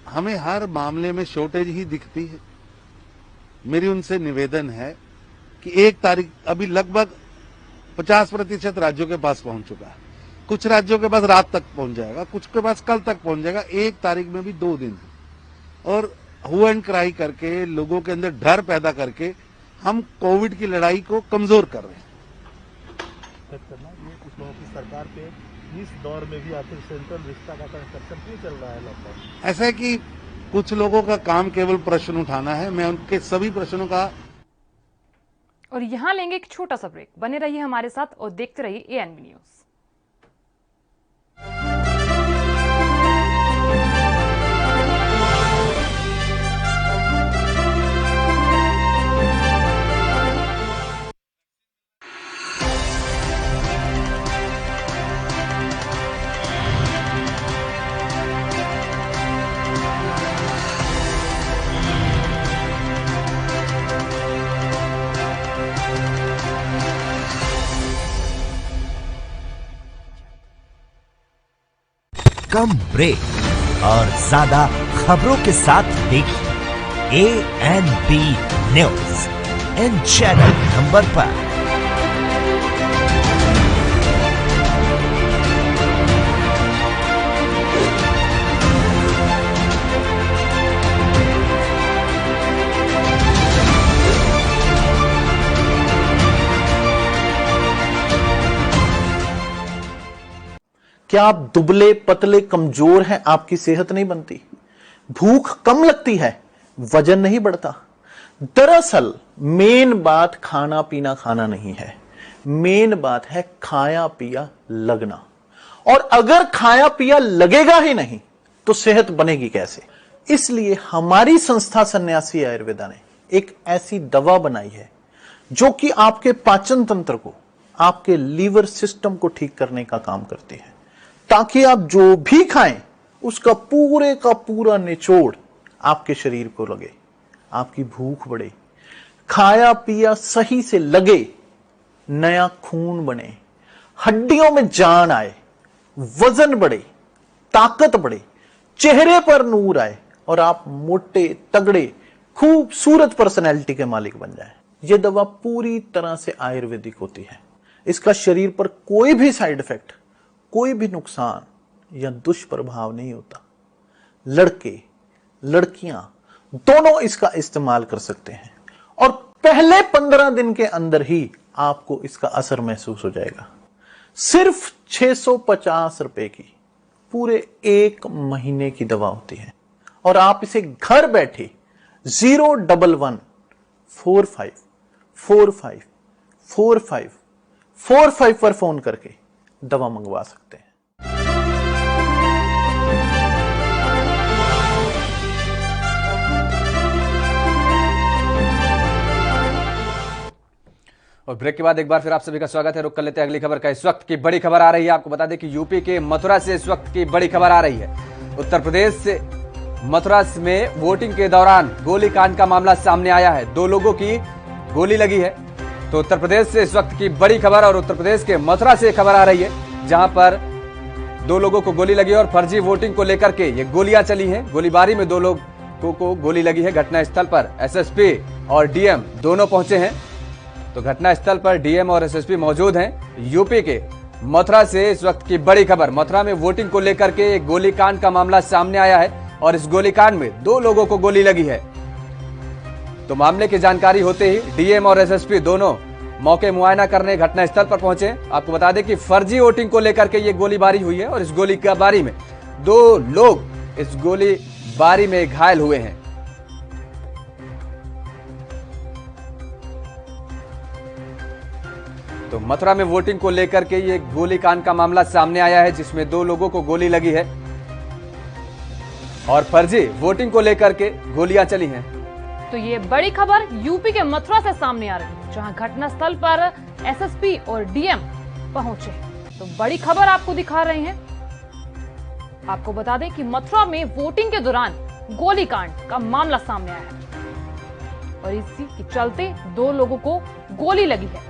हमें हर मामले में शॉर्टेज ही दिखती है। मेरी उनसे निवेदन है कि 1 तारीख अभी लगभग 50% राज्यों के पास पहुंच चुका है। कुछ राज्यों के पास रात तक पहुंच जाएगा, कुछ के पास कल तक पहुंच जाएगा, 1 तारीख में भी 2 दिन। और हु एंड क्राई करके, लोगों के अंदर डर पैदा करके हम कोविड की लड़ाई को कमजोर कर रहे हैं। ये कुछ लोगों की सरकार पे इस दौर में भी आखिर सेंट्रल विस्टा का कंस्ट्रक्शन क्यों चल रहा है लॉकडाउन? ऐसा है कि कुछ लोगों का काम केवल प्रश्न उठाना है, मैं उनके सभी प्रश्नों का। और यहाँ लेंगे एक छोटा सा ब्रेक। बने रहिए हमारे साथ और देखते रहिए एएनबी न्यूज। कम ब्रेक और ज्यादा खबरों के साथ देखिए ANB news in channel number पर। क्या आप दुबले पतले कमजोर हैं? आपकी सेहत नहीं बनती, भूख कम लगती है, वजन नहीं बढ़ता। दरअसल मेन बात खाना पीना खाना नहीं है, मेन बात है खाया पिया लगना। और अगर खाया पिया लगेगा ही नहीं तो सेहत बनेगी कैसे? इसलिए हमारी संस्था सन्यासी आयुर्वेदा ने एक ऐसी दवा बनाई है जो कि आपके पाचन तंत्र को, आपके लीवर सिस्टम को ठीक करने का काम करती है, ताकि आप जो भी खाएं उसका पूरे का पूरा निचोड़ आपके शरीर को लगे, आपकी भूख बढ़े, खाया पिया सही से लगे, नया खून बने, हड्डियों में जान आए, वजन बढ़े, ताकत बढ़े, चेहरे पर नूर आए और आप मोटे तगड़े खूबसूरत पर्सनैलिटी के मालिक बन जाएं। यह दवा पूरी तरह से आयुर्वेदिक होती है। इसका शरीर पर कोई भी साइड इफेक्ट, कोई भी नुकसान या दुष्प्रभाव नहीं होता। लड़के लड़कियां दोनों इसका इस्तेमाल कर सकते हैं और पहले 15 दिन के अंदर ही आपको इसका असर महसूस हो जाएगा। सिर्फ 650 रुपए की पूरे 1 महीने की दवा होती है और आप इसे घर बैठे 01145454545 पर फोन करके दवा मंगवा सकते हैं। और ब्रेक के बाद एक बार फिर आप सभी का स्वागत है। रुक कर लेते हैं अगली खबर का। इस वक्त की बड़ी खबर आ रही है, आपको बता दें कि यूपी के मथुरा से इस वक्त की बड़ी खबर आ रही है। उत्तर प्रदेश से मथुरा में वोटिंग के दौरान गोलीकांड का मामला सामने आया है। 2 लोगों की गोली लगी है। तो उत्तर प्रदेश से इस वक्त की बड़ी खबर और उत्तर प्रदेश के मथुरा से खबर आ रही है, जहां पर 2 लोगों को गोली लगी और फर्जी वोटिंग को लेकर के ये गोलियां चली हैं। गोलीबारी में 2 लोगों को गोली लगी है। घटनास्थल पर एसएसपी और डीएम दोनों पहुंचे हैं। तो घटनास्थल पर डीएम और एसएसपी मौजूद हैं। यूपी के मथुरा से इस वक्त की बड़ी खबर। मथुरा में वोटिंग को लेकर के एक गोलीकांड का मामला सामने आया है और इस गोलीकांड में 2 लोगों को गोली लगी है। तो मामले की जानकारी होते ही डीएम और एसएसपी दोनों मौके मुआयना करने घटनास्थल पर पहुंचे। आपको बता दें कि फर्जी वोटिंग को लेकर के ये गोलीबारी हुई है और इस गोलीबारी में 2 लोग इस गोलीबारी में घायल हुए हैं। तो मथुरा में वोटिंग को लेकर के ये गोलीकांड का मामला सामने आया है, जिसमें 2 लोगों को गोली लगी है और फर्जी वोटिंग को लेकर के गोलियां चली हैं। तो ये बड़ी खबर यूपी के मथुरा से सामने आ रही है, जहां घटनास्थल पर एसएसपी और डीएम पहुंचे। तो बड़ी खबर आपको दिखा रहे हैं। आपको बता दें कि मथुरा में वोटिंग के दौरान गोलीकांड का मामला सामने आया है और इसी के चलते 2 लोगों को गोली लगी है।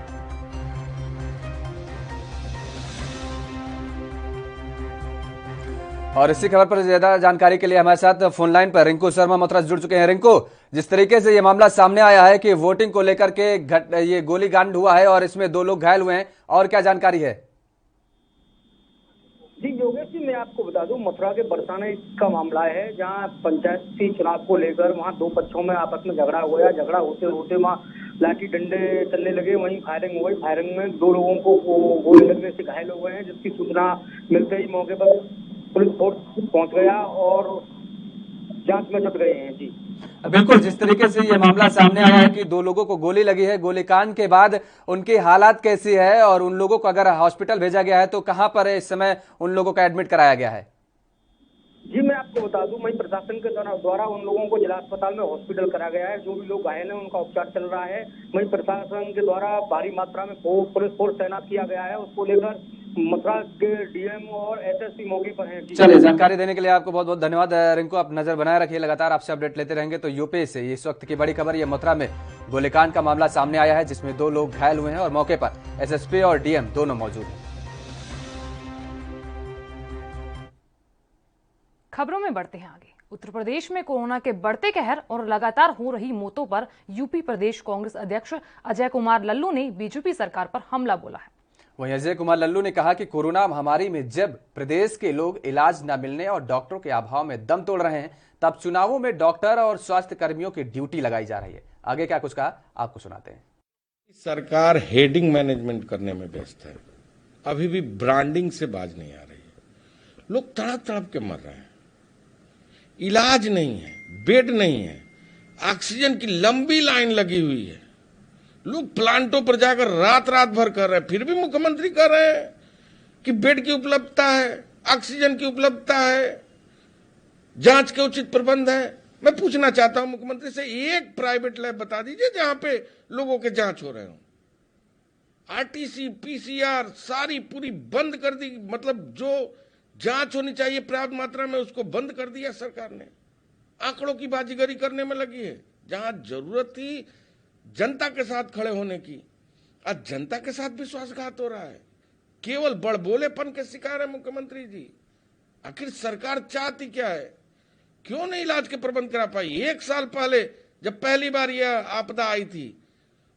और इसी खबर पर ज्यादा जानकारी के लिए हमारे साथ फोन लाइन पर रिंकू शर्मा मथुरा से जुड़ चुके हैं। रिंकू, जिस तरीके से ये मामला सामने आया है कि वोटिंग को लेकर के ये गोलीकांड हुआ है और इसमें 2 लोग घायल हुए हैं, और क्या जानकारी है? आपको बता दूं, मथुरा के बरसाने का मामला है, जहां पंचायती चुनाव को लेकर वहां दो पक्षों में आपस में झगड़ा हो गया। झगड़ा होते होते वहां लाठी डंडे चलने लगे, वहीं फायरिंग हो गई। फायरिंग में 2 लोगों को गोली लगने से घायल हो गए हैं, जिसकी सूचना मिलते ही मौके पर पुलिस फोर्स पहुंच गया और जांच में जुट गए हैं। जी बिल्कुल, जिस तरीके से ये मामला सामने आया है कि 2 लोगों को गोली लगी है, गोलीकांड के बाद उनकी हालात कैसी है और उन लोगों को अगर हॉस्पिटल भेजा गया है तो कहां पर इस समय उन लोगों का एडमिट कराया गया है? जी मैं आपको बता दूं, वहीं प्रशासन के द्वारा उन लोगों को जिला अस्पताल में हॉस्पिटल करा गया है। जो भी लोग घायल हैं उनका उपचार चल रहा है। वहीं प्रशासन के द्वारा भारी मात्रा में पुलिस फोर्स तैनात किया गया है। उसको लेकर मथुरा के डीएम और एसएसपी मौके पर हैं। चलिए, जानकारी देने के लिए आपको बहुत बहुत धन्यवाद रिंकू। आप नजर बनाए रखिए, लगातार आपसे अपडेट लेते रहेंगे। तो यूपी से इस वक्त की बड़ी खबर, ये मथुरा में गोलीकांड का मामला सामने आया है, जिसमें 2 लोग घायल हुए हैं और मौके पर एसएसपी और डीएम दोनों मौजूद हैं। खबरों में बढ़ते हैं आगे। उत्तर प्रदेश में कोरोना के बढ़ते कहर और लगातार हो रही मौतों पर यूपी प्रदेश कांग्रेस अध्यक्ष अजय कुमार लल्लू ने बीजेपी सरकार पर हमला बोला है। वहीं अजय कुमार लल्लू ने कहा कि कोरोना महामारी में जब प्रदेश के लोग इलाज न मिलने और डॉक्टरों के अभाव में दम तोड़ रहे हैं, तब चुनावों में डॉक्टर और स्वास्थ्य कर्मियों की ड्यूटी लगाई जा रही है। आगे क्या कुछ कहा, आपको सुनाते हैं। सरकार हेडिंग मैनेजमेंट करने में व्यस्त है, अभी भी ब्रांडिंग से बाज नहीं आ रही है। लोग तड़प तड़प के मर रहे हैं, इलाज नहीं है, बेड नहीं है, ऑक्सीजन की लंबी लाइन लगी हुई है। लोग प्लांटों पर जाकर रात रात भर कर रहे हैं, फिर भी मुख्यमंत्री कह रहे हैं कि बेड की उपलब्धता है, ऑक्सीजन की उपलब्धता है, जांच के उचित प्रबंध है। मैं पूछना चाहता हूं मुख्यमंत्री से, एक प्राइवेट लैब बता दीजिए जहां पे लोगों के जांच हो रहे हो। आरटीसी पीसीआर सारी पूरी बंद कर दी, मतलब जो जांच होनी चाहिए पर्याप्त मात्रा में उसको बंद कर दिया सरकार ने। आंकड़ों की बाजीगरी करने में लगी है, जहां जरूरत थी जनता के साथ खड़े होने की, आज जनता के साथ विश्वासघात हो रहा है। केवल बड़बोलेपन के शिकार है मुख्यमंत्री जी। आखिर सरकार चाहती क्या है? क्यों नहीं इलाज के प्रबंध करा पाई? 1 साल पहले जब पहली बार यह आपदा आई थी,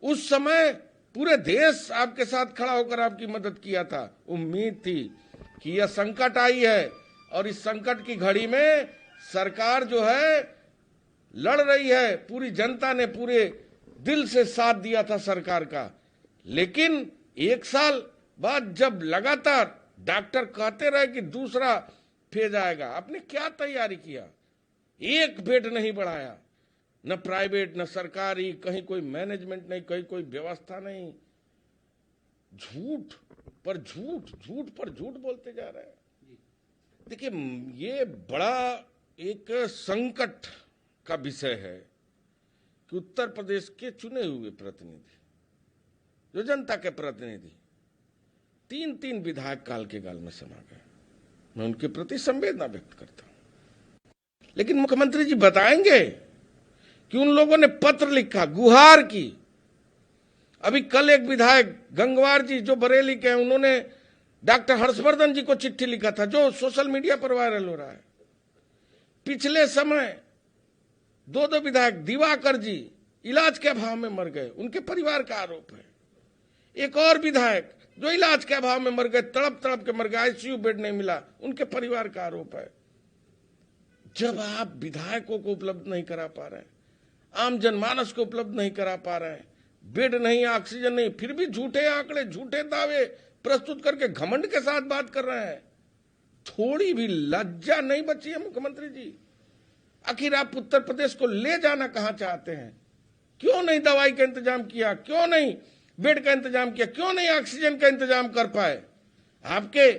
उस समय पूरे देश आपके साथ खड़ा होकर आपकी मदद किया था। उम्मीद थी कि यह संकट आई है और इस संकट की घड़ी में सरकार जो है लड़ रही है। पूरी जनता ने पूरे दिल से साथ दिया था सरकार का। लेकिन 1 साल बाद जब लगातार डॉक्टर कहते रहे कि दूसरा फेज आएगा, आपने क्या तैयारी किया? एक बेड नहीं बढ़ाया, न प्राइवेट न सरकारी, कहीं कोई मैनेजमेंट नहीं, कहीं कोई व्यवस्था नहीं। झूठ पर झूठ, झूठ पर झूठ बोलते जा रहे हैं। देखिए, ये बड़ा एक संकट का विषय है कि उत्तर प्रदेश के चुने हुए प्रतिनिधि, जो जनता के प्रतिनिधि, 3 विधायक काल के गाल में समा गए। मैं उनके प्रति संवेदना व्यक्त करता हूं। लेकिन मुख्यमंत्री जी बताएंगे कि उन लोगों ने पत्र लिखा, गुहार की। अभी कल एक विधायक गंगवार जी जो बरेली के हैं, उन्होंने डॉक्टर हर्षवर्धन जी को चिट्ठी लिखा था, जो सोशल मीडिया पर वायरल हो रहा है। पिछले समय 2 विधायक दिवाकर जी इलाज के अभाव में मर गए, उनके परिवार का आरोप है। एक और विधायक जो इलाज के अभाव में मर गए, तड़प तड़प के मर गए, आईसीयू बेड नहीं मिला, उनके परिवार का आरोप है। जब आप विधायकों को उपलब्ध नहीं करा पा रहे हैं, आम जनमानस को उपलब्ध नहीं करा पा रहे हैं, बेड नहीं, ऑक्सीजन नहीं, फिर भी झूठे आंकड़े, झूठे दावे प्रस्तुत करके घमंड के साथ बात कर रहे हैं, थोड़ी भी लज्जा नहीं बची है मुख्यमंत्री जी? आखिर आप उत्तर प्रदेश को ले जाना कहां चाहते हैं? क्यों नहीं दवाई का इंतजाम किया? क्यों नहीं बेड का इंतजाम किया? क्यों नहीं ऑक्सीजन का इंतजाम कर पाए? आपके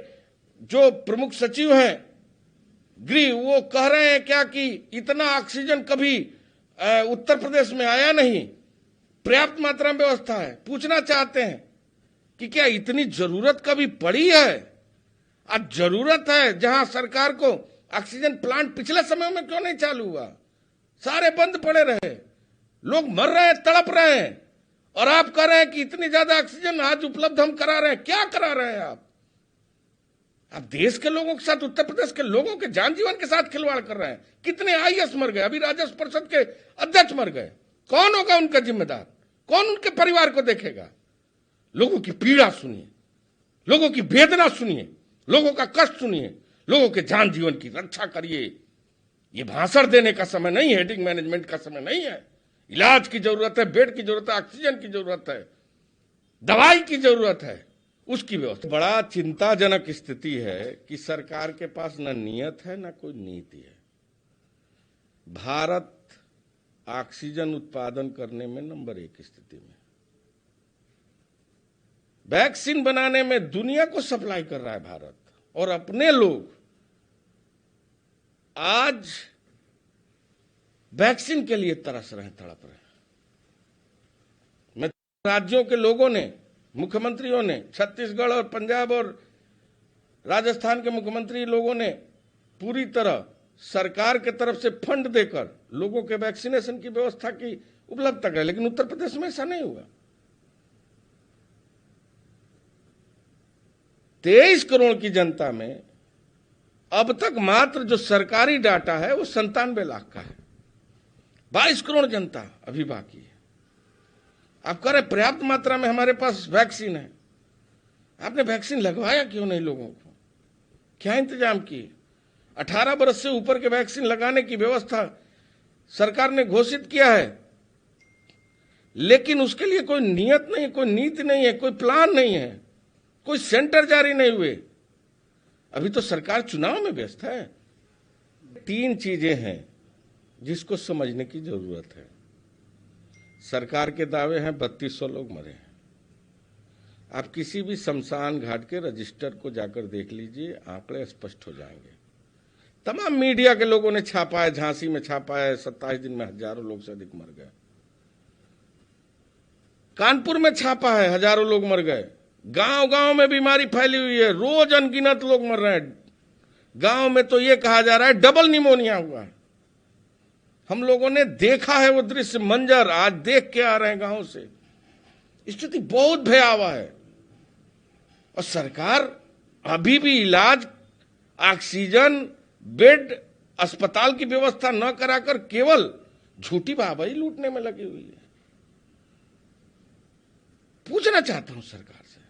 जो प्रमुख सचिव हैं गृह, वो कह रहे हैं क्या कि इतना ऑक्सीजन कभी उत्तर प्रदेश में आया नहीं, पर्याप्त मात्रा में व्यवस्था है। पूछना चाहते हैं कि क्या इतनी जरूरत कभी पड़ी है? आज जरूरत है, जहां सरकार को ऑक्सीजन प्लांट पिछले समय में क्यों नहीं चालू हुआ? सारे बंद पड़े रहे, लोग मर रहे हैं, तड़प रहे हैं, और आप कह रहे हैं कि इतनी ज्यादा ऑक्सीजन आज उपलब्ध हम करा रहे हैं। क्या करा रहे हैं आप देश के लोगों के साथ, उत्तर प्रदेश के लोगों के जान जीवन के साथ खिलवाड़ कर रहे हैं। कितने आईएएस मर गए, अभी राजस्व परिषद के अध्यक्ष मर गए। कौन होगा उनका जिम्मेदार? कौन उनके परिवार को देखेगा? लोगों की पीड़ा सुनिए, लोगों की वेदना सुनिए, लोगों का कष्ट सुनिए, लोगों के जान जीवन की रक्षा करिए। ये भाषण देने का समय नहीं है, हेडिंग मैनेजमेंट का समय नहीं है। इलाज की जरूरत है, बेड की जरूरत है, ऑक्सीजन की जरूरत है, दवाई की जरूरत है, उसकी व्यवस्था। बड़ा चिंताजनक स्थिति है कि सरकार के पास न नियत है न कोई नीति है। भारत ऑक्सीजन उत्पादन करने में नंबर 1 स्थिति में, वैक्सीन बनाने में दुनिया को सप्लाई कर रहा है भारत, और अपने लोग आज वैक्सीन के लिए तरस रहे, तड़प रहे। मैं राज्यों के लोगों ने, मुख्यमंत्रियों ने, छत्तीसगढ़ और पंजाब और राजस्थान के मुख्यमंत्री लोगों ने पूरी तरह सरकार के तरफ से फंड देकर लोगों के वैक्सीनेशन की व्यवस्था की उपलब्धता कराई, लेकिन उत्तर प्रदेश में ऐसा नहीं हुआ। 23 करोड़ की जनता में अब तक मात्र जो सरकारी डाटा है वो 97 लाख का है। 22 करोड़ जनता अभी बाकी है। आप कह रहे पर्याप्त मात्रा में हमारे पास वैक्सीन है, आपने वैक्सीन लगवाया क्यों नहीं लोगों को? क्या इंतजाम किए? 18 वर्ष से ऊपर के वैक्सीन लगाने की व्यवस्था सरकार ने घोषित किया है, लेकिन उसके लिए कोई नियत नहीं है, कोई नीति नहीं है, कोई प्लान नहीं है, कोई सेंटर जारी नहीं हुए। अभी तो सरकार चुनाव में व्यस्त है। 3 चीजें हैं जिसको समझने की जरूरत है। सरकार के दावे हैं 3200 लोग मरे हैं। आप किसी भी शमशान घाट के रजिस्टर को जाकर देख लीजिए, आंकड़े स्पष्ट हो जाएंगे। तमाम मीडिया के लोगों ने छापा है, झांसी में छापा है, 27 दिन में हजारों लोग से अधिक मर गए। कानपुर में छापा है, हजारों लोग मर गए। गांव गांव में बीमारी फैली हुई है, रोज अनगिनत लोग मर रहे हैं। गांव में तो यह कहा जा रहा है डबल निमोनिया हुआ है। हम लोगों ने देखा है वो दृश्य, मंजर आज देख के आ रहे हैं गांव से। स्थिति बहुत भयावह है और सरकार अभी भी इलाज, ऑक्सीजन, बेड, अस्पताल की व्यवस्था न कराकर केवल झूठी वाहवाही लूटने में लगी हुई है। पूछना चाहता हूं सरकार से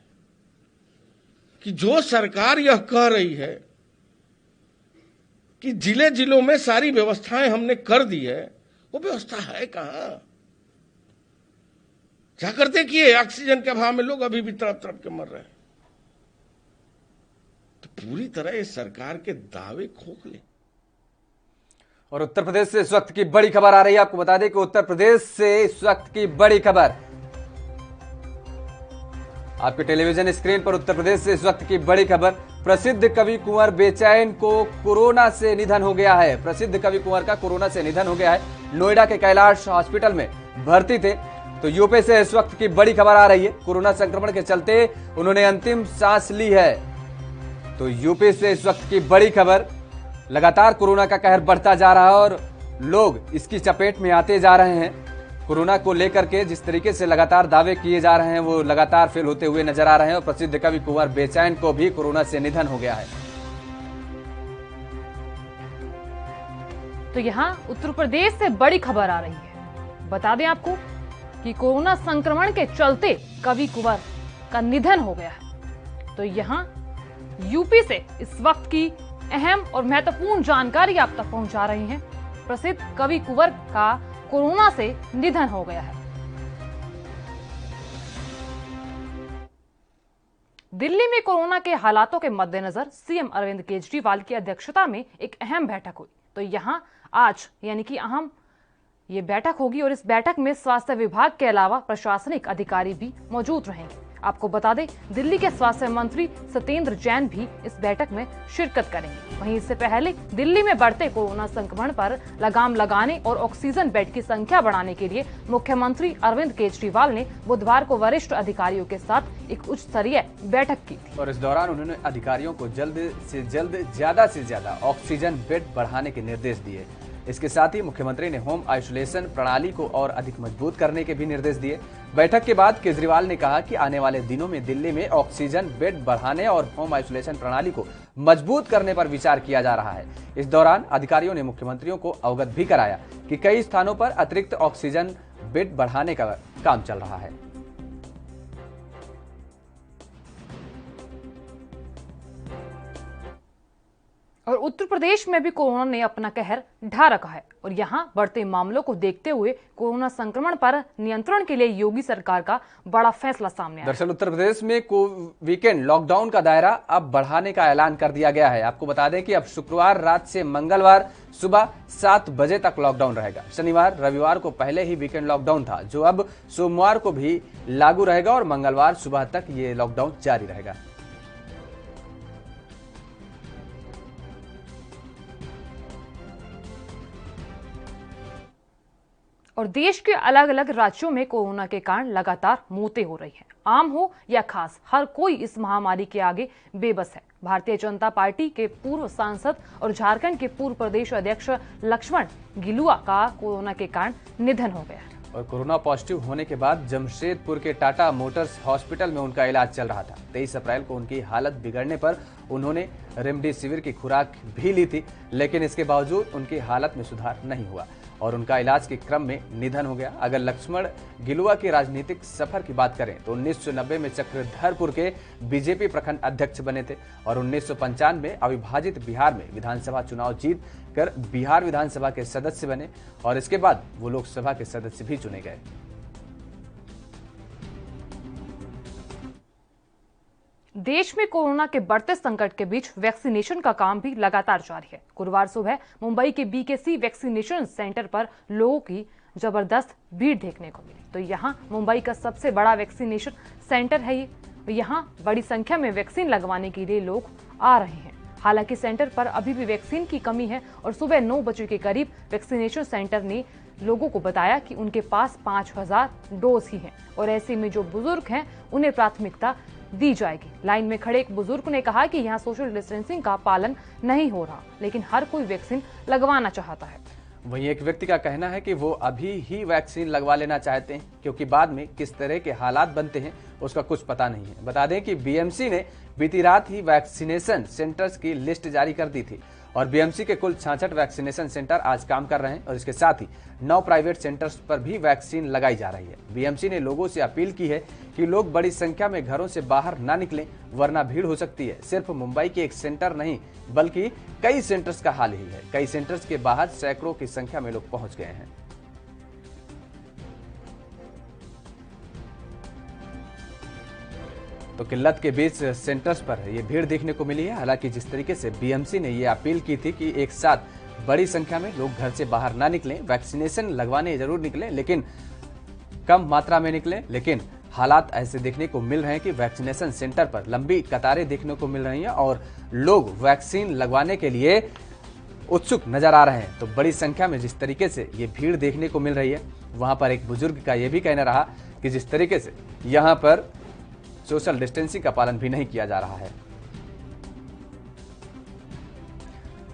कि जो सरकार यह कह रही है कि जिले जिलों में सारी व्यवस्थाएं हमने कर दी है, वो व्यवस्था है कहां? जाकर देखिए, ऑक्सीजन के अभाव में लोग अभी भी तड़प तड़प के मर रहे हैं। तो पूरी तरह ये सरकार के दावे खोखले। और उत्तर प्रदेश से इस वक्त की बड़ी खबर आ रही है। आपको बता दें कि उत्तर प्रदेश से इस वक्त की बड़ी खबर, आपके टेलीविजन स्क्रीन पर उत्तर प्रदेश से इस वक्त की बड़ी खबर। प्रसिद्ध कवि कुंवर बेचैन को कोरोना से निधन हो गया है। प्रसिद्ध कवि कुंवर का कोरोना से निधन हो गया है। नोएडा के कैलाश हॉस्पिटल में भर्ती थे। तो यूपी से इस वक्त की बड़ी खबर आ रही है। कोरोना संक्रमण के चलते उन्होंने अंतिम सांस ली है। तो यूपी से इस वक्त की बड़ी खबर, लगातार कोरोना का कहर बढ़ता जा रहा है और लोग इसकी चपेट में आते जा रहे हैं। कोरोना को लेकर के जिस तरीके से लगातार दावे किए जा रहे हैं वो लगातार फेल होते हुए नजर आ रहे हैं और प्रसिद्ध कवि कुंवर बेचैन को भी कोरोना से निधन हो गया है। तो यहाँ उत्तर प्रदेश से बड़ी खबर आ रही है। बता दें आपको कि कोरोना संक्रमण के चलते कवि कुंवर का निधन हो गया है। तो यहाँ यूपी से इस वक्त की अहम और महत्वपूर्ण जानकारी आप तक पहुंचा रही हैं। प्रसिद्ध कवि कुंवर का कोरोना से निधन हो गया है। दिल्ली में कोरोना के हालातों के मद्देनजर सीएम अरविंद केजरीवाल की अध्यक्षता में एक अहम बैठक हुई। तो यहां आज यानी कि अहम ये बैठक होगी और इस बैठक में स्वास्थ्य विभाग के अलावा प्रशासनिक अधिकारी भी मौजूद रहेंगे। आपको बता दें, दिल्ली के स्वास्थ्य मंत्री सत्येंद्र जैन भी इस बैठक में शिरकत करेंगे। वहीं इससे पहले दिल्ली में बढ़ते कोरोना संक्रमण पर लगाम लगाने और ऑक्सीजन बेड की संख्या बढ़ाने के लिए मुख्यमंत्री अरविंद केजरीवाल ने बुधवार को वरिष्ठ अधिकारियों के साथ एक उच्च स्तरीय बैठक की थी। और इस दौरान उन्होंने अधिकारियों को जल्द से ज्यादा ऑक्सीजन बेड बढ़ाने के निर्देश दिए। इसके साथ ही मुख्यमंत्री ने होम आइसोलेशन प्रणाली को और अधिक मजबूत करने के भी निर्देश दिए। बैठक के बाद केजरीवाल ने कहा कि आने वाले दिनों में दिल्ली में ऑक्सीजन बेड बढ़ाने और होम आइसोलेशन प्रणाली को मजबूत करने पर विचार किया जा रहा है। इस दौरान अधिकारियों ने मुख्यमंत्रियों को अवगत भी कराया कि कई स्थानों पर अतिरिक्त ऑक्सीजन बेड बढ़ाने का काम चल रहा है। और उत्तर प्रदेश में भी कोरोना ने अपना कहर ढा रखा है और यहाँ बढ़ते मामलों को देखते हुए कोरोना संक्रमण पर नियंत्रण के लिए योगी सरकार का बड़ा फैसला सामने आया। दरअसल उत्तर प्रदेश में वीकेंड लॉकडाउन का दायरा अब बढ़ाने का ऐलान कर दिया गया है। आपको बता दें कि अब शुक्रवार रात से मंगलवार सुबह 7 बजे तक लॉकडाउन रहेगा। शनिवार रविवार को पहले ही वीकेंड लॉकडाउन था, जो अब सोमवार को भी लागू रहेगा और मंगलवार सुबह तक ये लॉकडाउन जारी रहेगा। और देश के अलग अलग राज्यों में कोरोना के कारण लगातार मौतें हो रही हैं। आम हो या खास, हर कोई इस महामारी के आगे बेबस है। भारतीय जनता पार्टी के पूर्व सांसद और झारखंड के पूर्व प्रदेश अध्यक्ष लक्ष्मण गिलुआ का कोरोना के कारण निधन हो गया। और कोरोना पॉजिटिव होने के बाद जमशेदपुर के टाटा मोटर्स हॉस्पिटल में उनका इलाज चल रहा था। 23 अप्रैल को उनकी हालत बिगड़ने पर उन्होंने रेमडेसिविर की खुराक भी ली थी, लेकिन इसके बावजूद उनकी हालत में सुधार नहीं हुआ और उनका इलाज के क्रम में निधन हो गया। अगर लक्ष्मण गिलुआ के राजनीतिक सफर की बात करें तो 1990 में चक्रधरपुर के बीजेपी प्रखंड अध्यक्ष बने थे और 1995 में अविभाजित बिहार में विधानसभा चुनाव जीत कर बिहार विधानसभा के सदस्य बने और इसके बाद वो लोकसभा के सदस्य भी चुने गए। देश में कोरोना के बढ़ते संकट के बीच वैक्सीनेशन का काम भी लगातार जारी है। गुरुवार सुबह मुंबई के बीकेसी वैक्सीनेशन सेंटर पर लोगों की जबरदस्त भीड़ देखने को मिली। तो यहाँ मुंबई का सबसे बड़ा वैक्सीनेशन सेंटर है ये। यहाँ बड़ी संख्या में वैक्सीन लगवाने के लिए लोग आ रहे हैं। हालांकि सेंटर पर अभी भी वैक्सीन की कमी है और सुबह 9 बजे के करीब वैक्सीनेशन सेंटर ने लोगों को बताया कि उनके पास 5000 डोज ही हैं और ऐसे में जो बुजुर्ग हैं उन्हें प्राथमिकता दी जाएगी। लाइन में खड़े एक बुजुर्ग ने कहा कि यहाँ सोशल डिस्टेंसिंग का पालन नहीं हो रहा, लेकिन हर कोई वैक्सीन लगवाना चाहता है। वहीं एक व्यक्ति का कहना है कि वो अभी ही वैक्सीन लगवा लेना चाहते हैं क्योंकि बाद में किस तरह के हालात बनते हैं उसका कुछ पता नहीं है। बता दें कि बीएमसी ने बीती रात ही वैक्सीनेशन सेंटर्स की लिस्ट जारी कर दी थी और बीएमसी के कुल 66 वैक्सीनेशन सेंटर आज काम कर रहे हैं और इसके साथ ही 9 प्राइवेट सेंटर्स पर भी वैक्सीन लगाई जा रही है। बीएमसी ने लोगों से अपील की है कि लोग बड़ी संख्या में घरों से बाहर ना निकलें वरना भीड़ हो सकती है। सिर्फ मुंबई के एक सेंटर नहीं बल्कि कई सेंटर्स का हाल ही है। कई सेंटर्स के बाहर सैकड़ों की संख्या में लोग पहुंच गए हैं। तो किल्लत के बीच सेंटर्स पर ये भीड़ देखने को मिली है। हालांकि जिस तरीके से बीएमसी ने ये अपील की थी कि एक साथ बड़ी संख्या में लोग घर से बाहर ना निकलें, वैक्सीनेशन लगवाने जरूर निकलें लेकिन कम मात्रा में निकलें, लेकिन हालात ऐसे देखने को मिल रहे हैं कि वैक्सीनेशन सेंटर पर लंबी कतारें देखने को मिल रही हैं और लोग वैक्सीन लगवाने के लिए उत्सुक नजर आ रहे हैं। तो बड़ी संख्या में जिस तरीके से ये भीड़ देखने को मिल रही है, वहां पर एक बुजुर्ग का यह भी कहना रहा कि जिस तरीके से यहाँ पर सोशल डिस्टेंसिंग का पालन भी नहीं किया जा रहा है।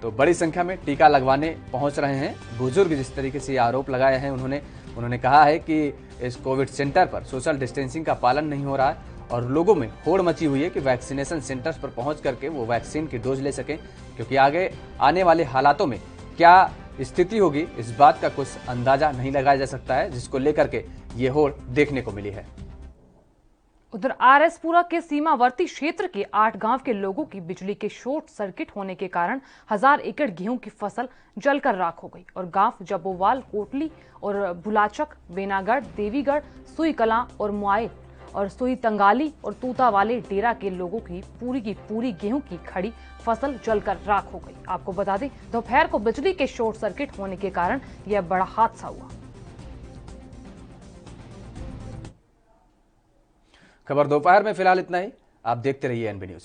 तो बड़ी संख्या में टीका लगवाने पहुंच रहे हैं बुजुर्ग। जिस तरीके से ये आरोप लगाए हैं उन्होंने कहा है कि इस कोविड सेंटर पर सोशल डिस्टेंसिंग का पालन नहीं हो रहा है और लोगों में होड़ मची हुई है कि वैक्सीनेशन सेंटर्स पर पहुंच करके वो वैक्सीन की डोज ले सकें, क्योंकि आगे आने वाले हालातों में क्या स्थिति होगी इस बात का कुछ अंदाजा नहीं लगाया जा सकता है, जिसको लेकर के ये होड़ देखने को मिली है। उधर आरएसपुरा के सीमावर्ती क्षेत्र के 8 गांव के लोगों की बिजली के शॉर्ट सर्किट होने के कारण 1000 एकड़ गेहूं की फसल जलकर राख हो गई और गांव जबोवाल, कोटली और भुलाचक, बेनागढ़, देवीगढ़, सुई कलां और मुआइल और सुई तंगाली और तूता वाले डेरा के लोगों की पूरी गेहूं की खड़ी फसल जलकर राख हो गई। आपको बता दें, दोपहर को बिजली के शॉर्ट सर्किट होने के कारण यह बड़ा हादसा हुआ। खबर दोपहर में फिलहाल इतना ही। आप देखते रहिए एनबी न्यूज।